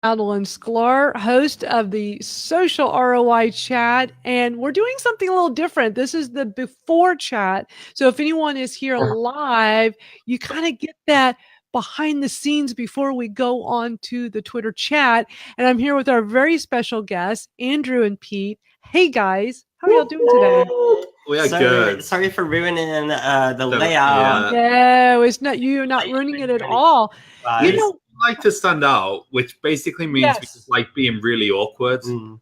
Madalyn Sklar, host of the Social ROI chat, and we're doing something a little different. This is the before chat. So if anyone is here live, you kind of get that behind the scenes before we go on to the Twitter chat. And I'm here with our very special guests, Andrew and Pete. Hey guys, how are y'all doing today? We are good. Sorry for ruining the layout. No, it's not. You're not ruining it at all. You know, we like to stand out, which basically means we just like being really awkward and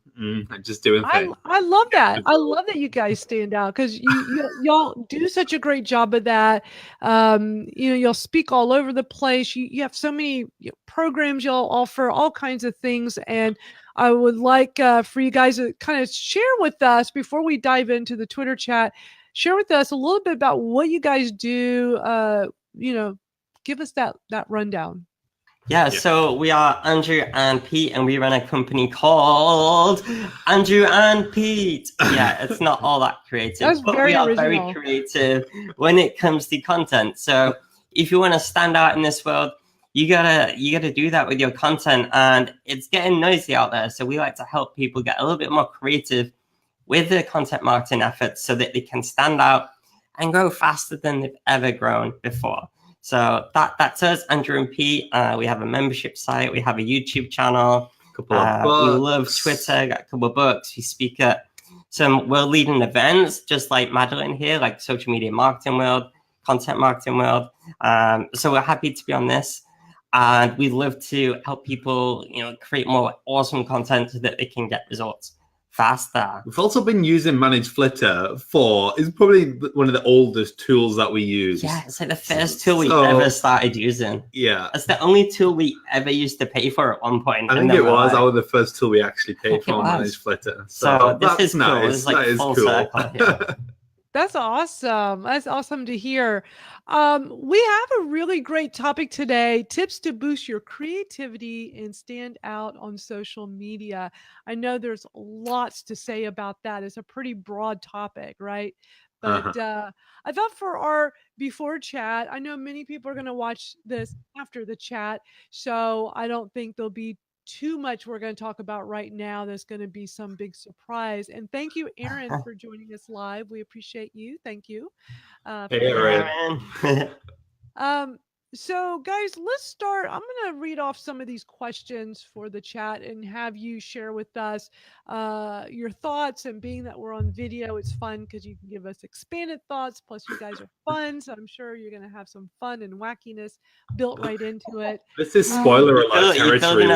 just doing things. I love that. I love that you guys stand out because y'all do such a great job of that. Y'all speak all over the place. You have so many programs y'all offer, all kinds of things, and I would like for you guys to kind of share with us before we dive into the Twitter chat. Share with us a little bit about what you guys do. Give us that rundown. Yeah, so we are Andrew and Pete, and we run a company called Andrew and Pete. Yeah, it's not all that creative, but we are very creative when it comes to content. So if you want to stand out in this world, you gotta do that with your content, and it's getting noisy out there. So we like to help people get a little bit more creative with their content marketing efforts so that they can stand out and grow faster than they've ever grown before. So that's us, Andrew and Pete. We have a membership site. We have a YouTube channel. Couple of books. We love Twitter. Got a couple of books. We speak at some world-leading events, just like Madalyn here, like Social Media Marketing World, Content Marketing World. So we're happy to be on this, and we love to help people, create more awesome content so that they can get results faster. We've also been using ManageFlitter it's probably one of the oldest tools that we use. Yeah, it's like the first tool we ever started using. Yeah. It's the only tool we ever used to pay for at one point. I think it was. That was the first tool we actually paid for, ManageFlitter. So this is nice. Cool. It's like that full circle here. That's awesome. That's awesome to hear. We have a really great topic today, tips to boost your creativity and stand out on social media. I know there's lots to say about that. It's a pretty broad topic, right? But I thought for our before chat, I know many people are going to watch this after the chat, so I don't think there'll be too much we're going to talk about right now. There's going to be some big surprise. And thank you, Aaron, for joining us live. We appreciate you. Thank you. Hey, Aaron. So guys, let's start. I'm going to read off some of these questions for the chat and have you share with us your thoughts. And being that we're on video, it's fun because you can give us expanded thoughts. Plus you guys are fun. So I'm sure you're going to have some fun and wackiness built right into it. This is spoiler alert territory.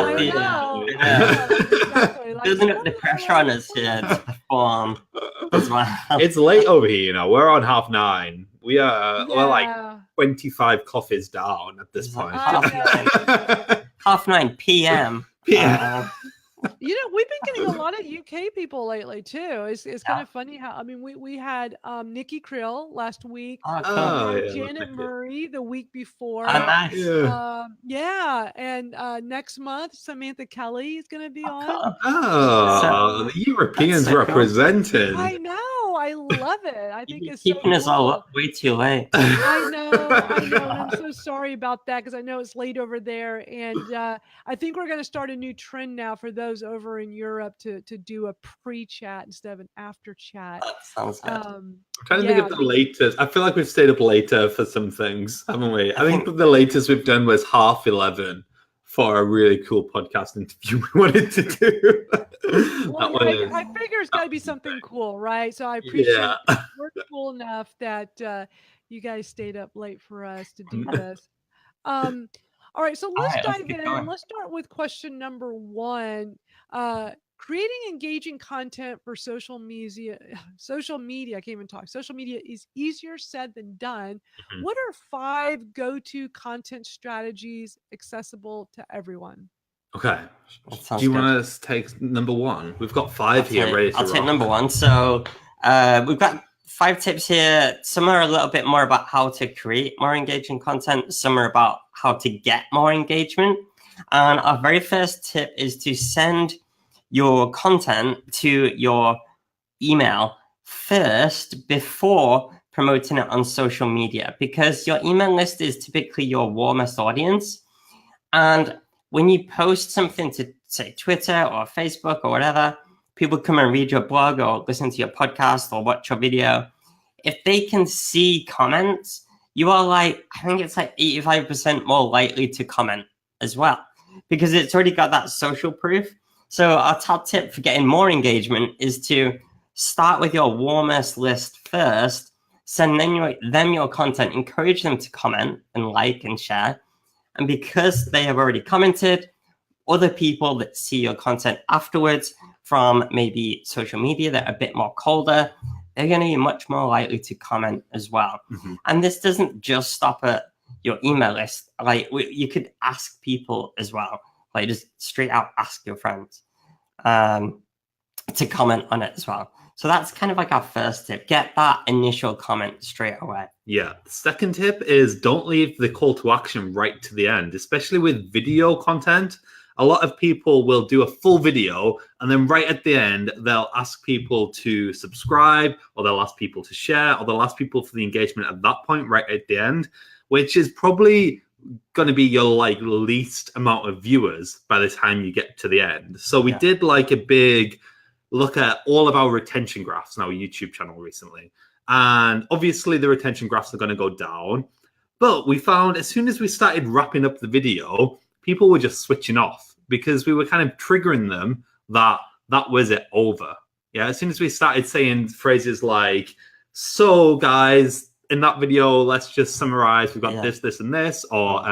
Building up the pressure on us here to perform as well. It's late over here, We're on 9:30. We're like 25 coffees down at this point. 9:30 p.m. We've been getting a lot of UK people lately too. It's kind of funny how we had Nikki Krill last week, Janet Murray the week before. Nice. And next month Samantha Kelly is going to be on. The Europeans represented. I know. I love it. I think it's keeping us all up way too late. I know. And I'm so sorry about that because I know it's late over there. And I think we're going to start a new trend now for those over in Europe to do a pre-chat instead of an after chat. That sounds good. I'm trying to think of the latest. I feel like we've stayed up later for some things, haven't we? I think the latest we've done was 11:30 for a really cool podcast interview we wanted to do. I figure it's got to be something cool, right? So I appreciate we're cool enough that you guys stayed up late for us to do this. All right, so let's dive in. Let's start with question number 1. Creating engaging content for social media, I can't even talk. Social media is easier said than done. What are 5 go-to content strategies accessible to everyone? Okay. Do you want to take number 1? We've got 5 here ready to roll. I'll take number 1. So we've got 5 tips here. Some are a little bit more about how to create more engaging content. Some are about how to get more engagement. And our very first tip is to send your content to your email first before promoting it on social media, because your email list is typically your warmest audience. And when you post something to, say, Twitter or Facebook or whatever, people come and read your blog or listen to your podcast or watch your video. If they can see comments, you are like, I think it's like 85% more likely to comment as well, because it's already got that social proof. So our top tip for getting more engagement is to start with your warmest list first, send them your content, encourage them to comment and like and share. And because they have already commented, other people that see your content afterwards from maybe social media that are a bit more colder, they're going to be much more likely to comment as well. Mm-hmm. And this doesn't just stop at your email list. Like you could ask people as well, like just straight out ask your friends to comment on it as well. So that's kind of like our first tip. Get that initial comment straight away. Yeah. The second tip is don't leave the call to action right to the end, especially with video content. A lot of people will do a full video and then right at the end, they'll ask people to subscribe, or they'll ask people to share, or they'll ask people for the engagement at that point right at the end, which is probably going to be your like least amount of viewers by the time you get to the end. So we did like a big look at all of our retention graphs on our YouTube channel recently. And obviously the retention graphs are going to go down. But we found as soon as we started wrapping up the video, people were just switching off because we were kind of triggering them that was it over. Yeah, as soon as we started saying phrases like, so guys, in that video, let's just summarize. We've got this, and this. Or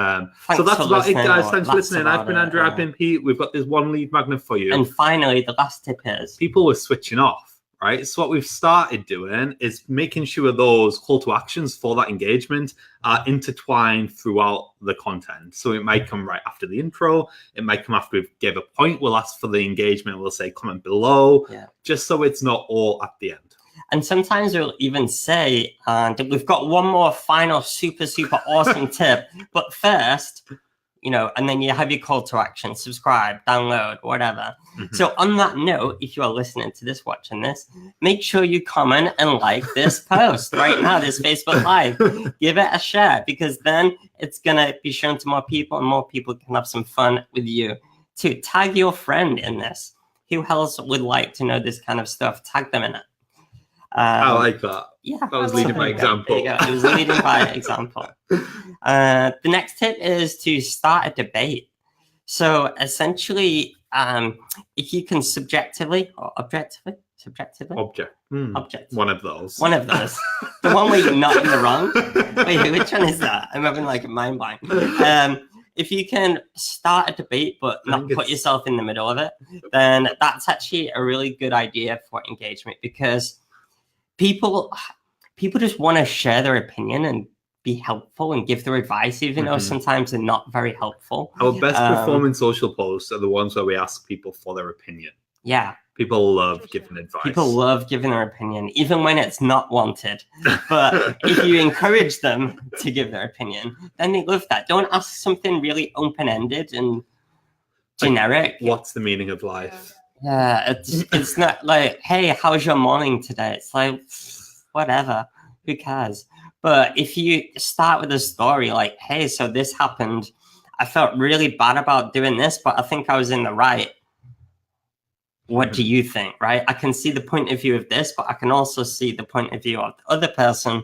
so that's about it, guys. Thanks for listening. I've been Andrew. I've been Pete. We've got this one lead magnet for you. And finally, the last tip is people were switching off, right? So what we've started doing is making sure those call to actions for that engagement are intertwined throughout the content. So it might come right after the intro. It might come after we gave a point. We'll ask for the engagement. We'll say comment below, just so it's not all at the end. And sometimes we'll even say, and we've got one more final super awesome tip. But first, and then you have your call to action, subscribe, download, whatever. Mm-hmm. So on that note, if you are listening to this, watching this, make sure you comment and like this post right now, this Facebook Live. Give it a share, because then it's going to be shown to more people and more people can have some fun with you. To tag your friend in this. Who else would like to know this kind of stuff? Tag them in it. I like that. Yeah, that was leading by example. There you go. It was leading by example. The next tip is to start a debate. So essentially, if you can subjectively or objectively, one of those. The one where you're not in the wrong. Wait, which one is that? I'm having like a mind blank. If you can start a debate but not put yourself in the middle of it, then that's actually a really good idea for engagement, because people just want to share their opinion and be helpful and give their advice, even though sometimes they're not very helpful. Our best performing social posts are the ones where we ask people for their opinion. Yeah. People love giving advice. People love giving their opinion, even when it's not wanted. But if you encourage them to give their opinion, then they love that. Don't ask something really open-ended and generic. Like, what's the meaning of life? Yeah, it's not like, hey, how's your morning today? It's like, whatever, who cares? But if you start with a story like, hey, so this happened, I felt really bad about doing this, but I think I was in the right. What do you think, right? I can see the point of view of this, but I can also see the point of view of the other person.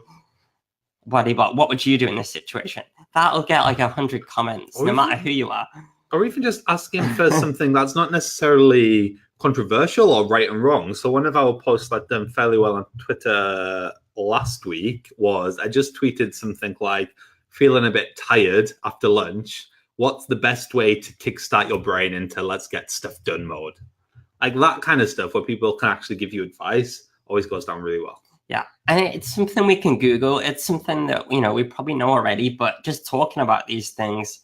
What would you do in this situation? That'll get like 100 comments, no matter who you are. Or even just asking for something that's not necessarily controversial or right and wrong. So one of our posts that done fairly well on Twitter last week was, I just tweeted something like, feeling a bit tired after lunch. What's the best way to kickstart your brain into let's get stuff done mode? Like that kind of stuff where people can actually give you advice always goes down really well. Yeah, and it's something we can Google. It's something that, we probably know already, but just talking about these things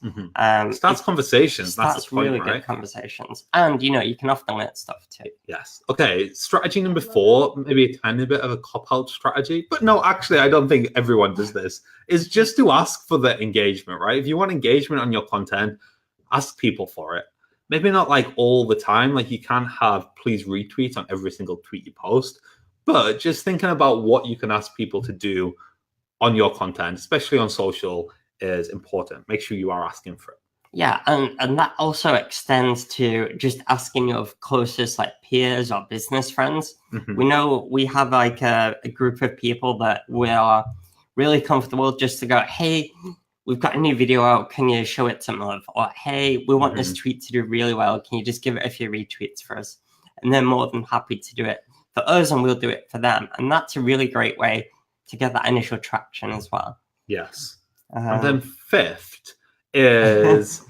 starts conversations. That's the point, really right? Good conversations. And, you can often learn stuff too. Yes. Okay, strategy number 4, maybe a tiny bit of a cop-out strategy. But no, actually, I don't think everyone does this, is just to ask for the engagement, right? If you want engagement on your content, ask people for it. Maybe not like all the time. Like you can't have please retweet on every single tweet you post. But just thinking about what you can ask people to do on your content, especially on social, is important. Make sure you are asking for it. Yeah, and that also extends to just asking your closest like peers or business friends. We know we have like a group of people that we are really comfortable just to go, hey, we've got a new video out, can you show it some love? Or hey, we want this tweet to do really well, can you just give it a few retweets for us? And they're more than happy to do it for us, and we'll do it for them. And that's a really great way to get that initial traction as well. Yes. And then fifth is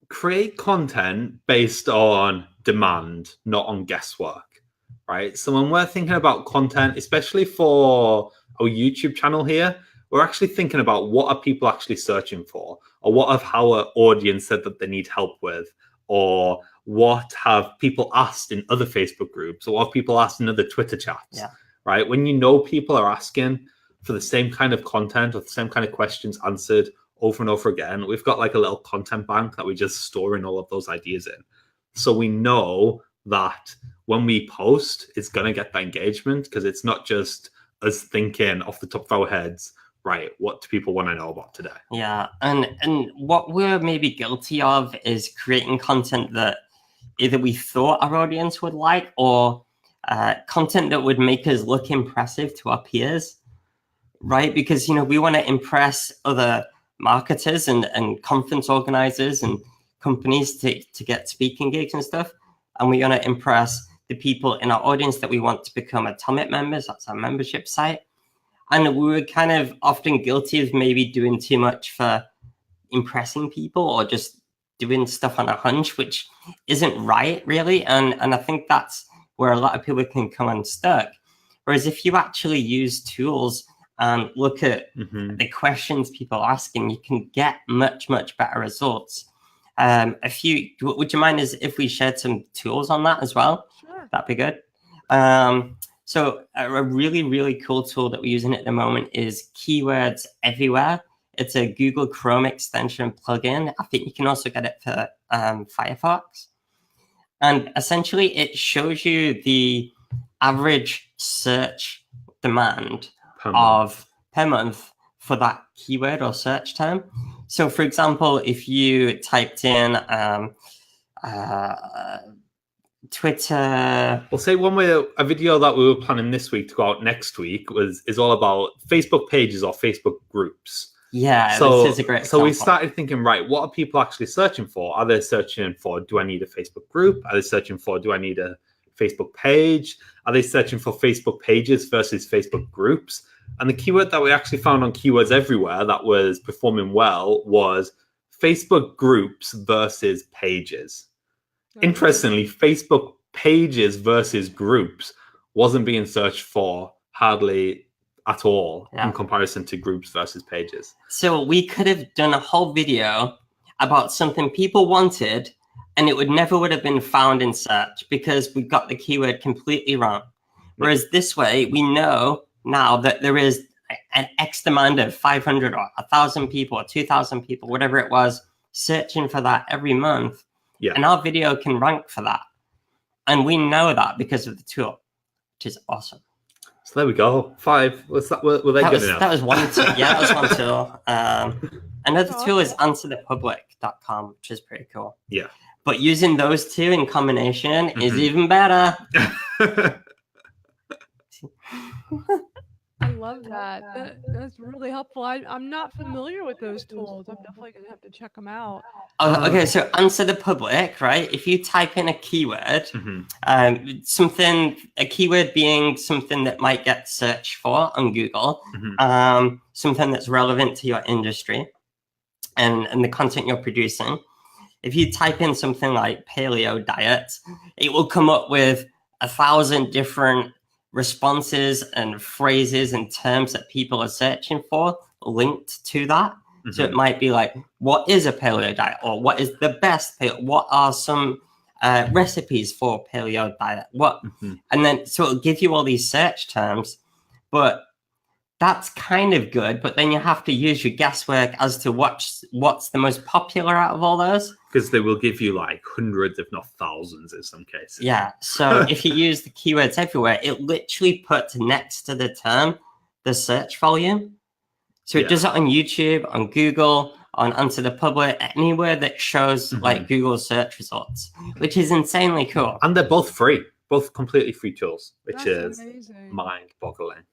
create content based on demand, not on guesswork, right? So when we're thinking about content, especially for our YouTube channel here, we're actually thinking about what are people actually searching for, or what have our audience said that they need help with, or what have people asked in other Facebook groups, or what have people asked in other Twitter chats, right? When you know people are asking for the same kind of content or the same kind of questions answered over and over again, we've got like a little content bank that we just store in all of those ideas in. So we know that when we post, it's going to get that engagement, because it's not just us thinking off the top of our heads, right, what do people want to know about today? Yeah, and what we're maybe guilty of is creating content that either we thought our audience would like, or content that would make us look impressive to our peers, right? Because, we want to impress other marketers and conference organizers and companies to get speaking gigs and stuff. And we want to impress the people in our audience that we want to become Atomic members. That's our membership site. And we were kind of often guilty of maybe doing too much for impressing people, or just doing stuff on a hunch, which isn't right, really. And I think that's where a lot of people can come unstuck. Whereas if you actually use tools and look at the questions people are asking, you can get much, much better results. Would you mind if we shared some tools on that as well? Sure. That'd be good. So a really, really cool tool that we're using at the moment is Keywords Everywhere. It's a Google Chrome extension plugin. I think you can also get it for Firefox. And essentially, it shows you the average search demand per month for that keyword or search term. So, for example, if you typed in Twitter. Well, say one way, a video that we were planning this week to go out next week is all about Facebook pages or Facebook groups. Yeah, this is a great example. So we started thinking, right, what are people actually searching for? Are they searching for, do I need a Facebook group? Are they searching for, do I need a Facebook page? Are they searching for Facebook pages versus Facebook groups? And the keyword that we actually found on Keywords Everywhere that was performing well was Facebook groups versus pages. Interestingly, Facebook pages versus groups wasn't being searched for hardly at all in comparison to groups versus pages. So we could have done a whole video about something people wanted, and it would have been found in search because we got the keyword completely wrong. Whereas this way, we know now that there is an X demand of 500 or 1,000 people or 2,000 people, whatever it was, searching for that every month. Yeah. And our video can rank for that. And we know that because of the tool, which is awesome. So there we go. 5. Were they good enough? That was one tool. Yeah, that was one tool. Another tool is answerthepublic.com, which is pretty cool. Yeah. But using those two in combination is even better. I love that. That's really helpful. I'm not familiar with those tools. I'm definitely going to have to check them out. Okay, so Answer the Public, right? If you type in a keyword, a keyword being something that might get searched for on Google, something that's relevant to your industry and the content you're producing. If you type in something like paleo diet, it will come up with 1,000 different responses and phrases and terms that people are searching for linked to that. So it might be like, what is a paleo diet? Or what is the best paleo? What are some recipes for paleo diet? And then, so it'll give you all these search terms, but that's kind of good. But then you have to use your guesswork as to what's the most popular out of all those. Because they will give you like hundreds, if not thousands in some cases. Yeah. So if you use the Keywords Everywhere, it literally puts next to the term the search volume. So it does it on YouTube, on Google, on Answer the Public, anywhere that shows like Google search results, which is insanely cool. And they're both free, both completely free tools, which That's is amazing. mind-boggling.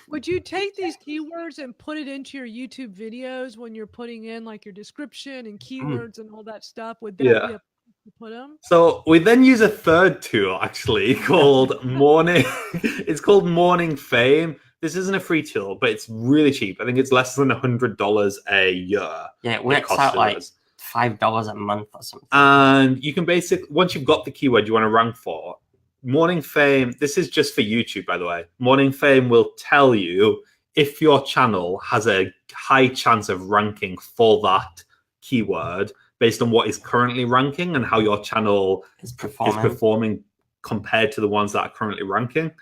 Would you take these keywords and put it into your YouTube videos when you're putting in like your description and keywords and all that stuff? Would that be a place to put them? So we then use a third tool actually called Morning. It's called Morning Fame. This isn't a free tool, but it's really cheap. I think it's less than $100 a year. Yeah, it works out like $5 a month or something. And you can basically, once you've got the keyword you want to rank for, Morning Fame, this is just for YouTube, by the way. Morning Fame will tell you if your channel has a high chance of ranking for that keyword based on what is currently ranking and how your channel is performing compared to the ones that are currently ranking.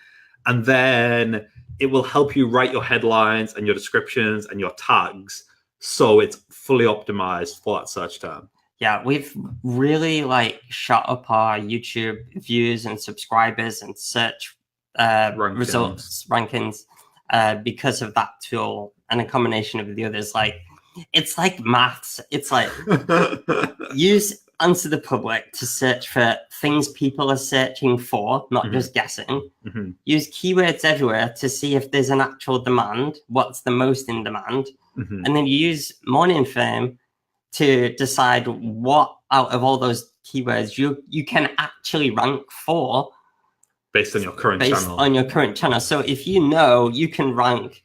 And then it will help you write your headlines and your descriptions and your tags so it's fully optimized for that search term. Yeah, we've really like shot up our YouTube views and subscribers and search results rankings because of that tool and a combination of the others. Like, it's like maths. It's like use Answer the Public to search for things people are searching for, not just guessing. Use keywords everywhere to see if there's an actual demand, what's the most in demand. And then you use Morning Fame to decide what out of all those keywords you can actually rank for based on your current channel. So if you know you can rank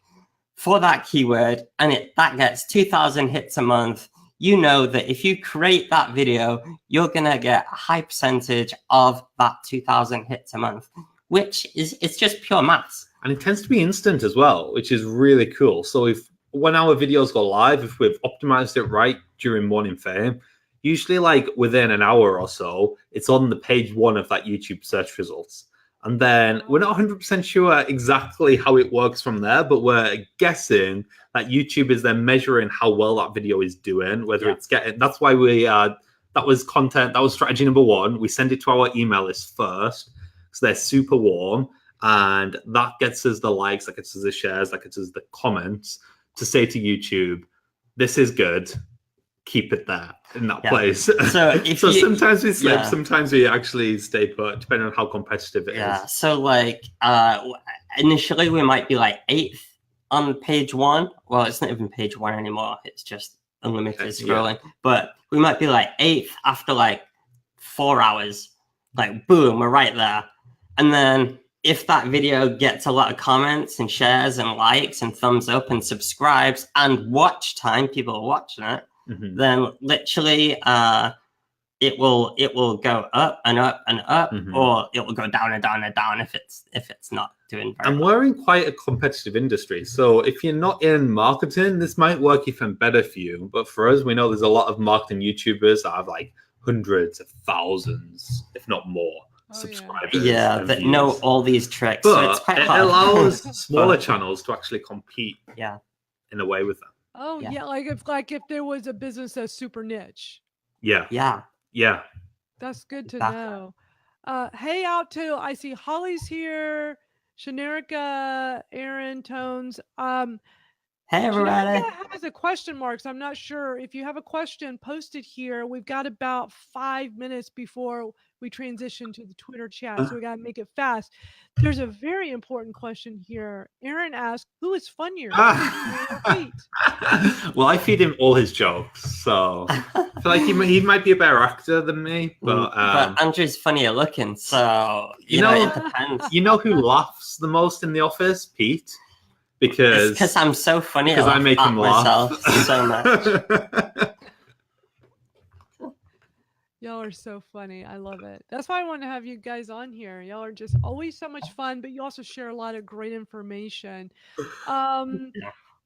for that keyword and that gets 2,000 hits a month, you know that if you create that video, you're gonna get a high percentage of that 2,000 hits a month, which is, it's just pure maths. And it tends to be instant as well, which is really cool. So when our videos go live, if we've optimized it right during Morning Fame, usually like within an hour or so, it's on the page 1 of that YouTube search results. And then we're not 100% sure exactly how it works from there, but we're guessing that YouTube is then measuring how well that video is doing, whether it's getting, that's why that was strategy number 1. We send it to our email list first, so they're super warm, and that gets us the likes, that gets us the shares, that gets us the comments to say to YouTube, this is good, keep it there in that place. So sometimes we slip, sometimes we actually stay put, depending on how competitive it is. So like initially we might be like 8th on page 1. Well, it's not even page 1 anymore. It's just unlimited scrolling. But we might be like 8th after like 4 hours. Like boom, we're right there. And then if that video gets a lot of comments and shares and likes and thumbs up and subscribes and watch time, people are watching it, then literally it will go up and up and up, or it will go down and down and down if it's not doing very well. And we're in quite a competitive industry. So if you're not in marketing, this might work even better for you. But for us, we know there's a lot of marketing YouTubers that have like hundreds of thousands, if not more, subscribers. That know all these tricks. But so it's quite hard. allows smaller channels to actually compete in a way with them. Oh yeah, like if there was a business that's super niche. Yeah. That's good to know. Hey out to, I see Holly's here, Shanerica, Aaron, Tones. Hey everybody. Shanerica has a question mark, so I'm not sure. If you have a question, post it here. We've got about 5 minutes before we transition to the Twitter chat, so we got to make it fast. There's a very important question here. Aaron asked, who is funnier? Well, I feed him all his jokes, so I feel like he might be a better actor than me, but Andrew's funnier looking, so you know it depends. You know who laughs the most in the office? Pete. Because I'm so funny. Because I make him laugh so much. Y'all are so funny. I love it. That's why I want to have you guys on here. Y'all are just always so much fun, but you also share a lot of great information.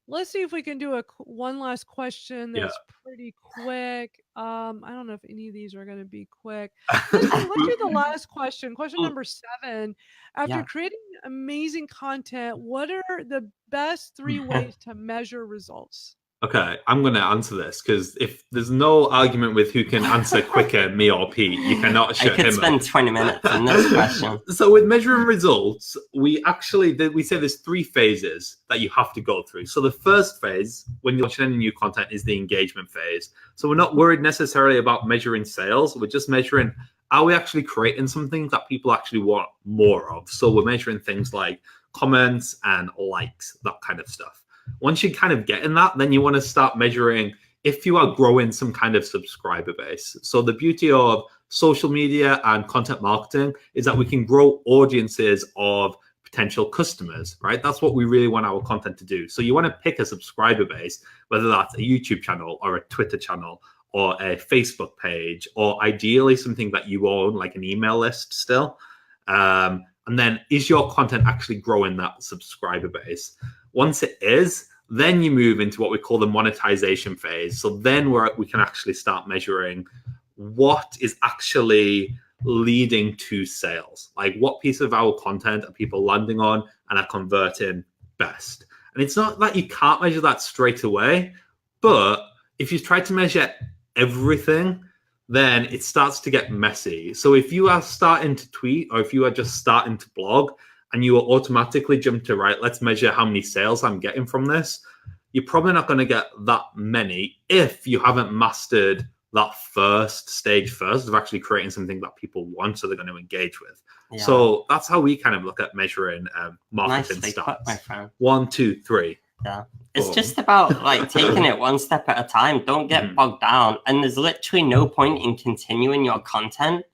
Let's see if we can do one last question that's pretty quick. I don't know if any of these are going to be quick. Let's do the last question. Question number 7. After creating amazing content, what are the best 3 ways to measure results? Okay, I'm going to answer this because if there's no argument with who can answer quicker, me or Pete, you cannot shut him up. I could spend 20 minutes on this question. So with measuring results, we say there's 3 phases that you have to go through. So the first phase, when you're launching any new content, is the engagement phase. So we're not worried necessarily about measuring sales. We're just measuring, are we actually creating something that people actually want more of? So we're measuring things like comments and likes, that kind of stuff. Once you kind of get in that, then you want to start measuring if you are growing some kind of subscriber base. So the beauty of social media and content marketing is that we can grow audiences of potential customers, right? That's what we really want our content to do. So you want to pick a subscriber base, whether that's a YouTube channel or a Twitter channel or a Facebook page, or ideally something that you own, like an email list still. And then is your content actually growing that subscriber base? Once it is, then you move into what we call the monetization phase. So then we can actually start measuring what is actually leading to sales. Like what piece of our content are people landing on and are converting best? And it's not that you can't measure that straight away, but if you try to measure everything, then it starts to get messy. So if you are starting to tweet or if you are just starting to blog, and you will automatically jump to, right, let's measure how many sales I'm getting from this, you're probably not going to get that many if you haven't mastered that first stage of actually creating something that people want, so they're going to engage with. Yeah. So that's how we kind of look at measuring marketing stats. 1, 2, 3. Yeah. It's just about like taking it one step at a time. Don't get bogged down. And there's literally no point in continuing your content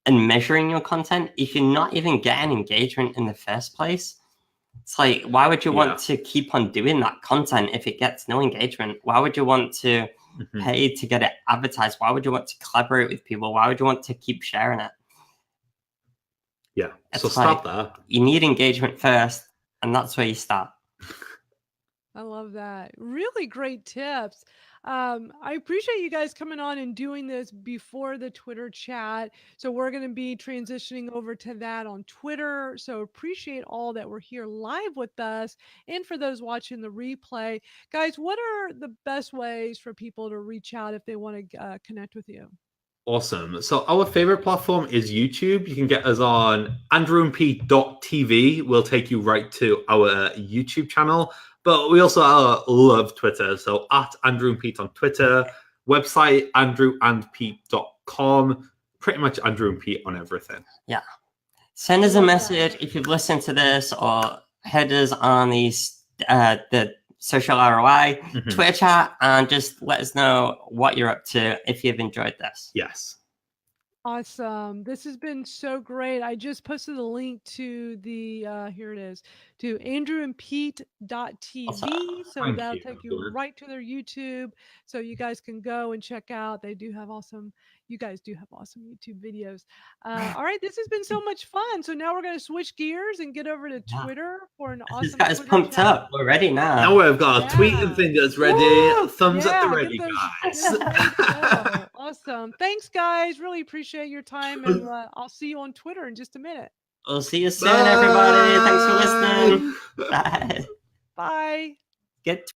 and measuring your content if you're not even getting engagement in the first place. It's like, why would you want to keep on doing that content if it gets no engagement? Why would you want to pay to get it advertised? Why would you want to collaborate with people? Why would you want to keep sharing it? Yeah, it's so start there. You need engagement first, and that's where you start. I love that. Really great tips. I appreciate you guys coming on and doing this before the Twitter chat. So we're going to be transitioning over to that on Twitter. So appreciate all that were here live with us. And for those watching the replay, guys, what are the best ways for people to reach out if they want to connect with you? Awesome. So our favorite platform is YouTube. You can get us on andrewandpete.tv. We'll take you right to our YouTube channel. But we also love Twitter. So at Andrew and Pete on Twitter, website andrewandpete.com, pretty much Andrew and Pete on everything. Yeah. Send us a message if you've listened to this or heard us on these the Social ROI Twitter chat, and just let us know what you're up to if you've enjoyed this. Yes. Awesome. This has been so great. I just posted a link to the, here it is, to andrewandpete.tv. So that'll take you right to their YouTube. So you guys can go and check out. You guys do have awesome YouTube videos. All right. This has been so much fun. So now we're going to switch gears and get over to Twitter for an awesome. This guy's pumped up. We're ready now. Now we've got our tweeting fingers ready. Thumbs at the ready, guys. Awesome. Thanks, guys. Really appreciate your time. And I'll see you on Twitter in just a minute. We'll see you soon, everybody. Thanks for listening. Bye. Bye. Get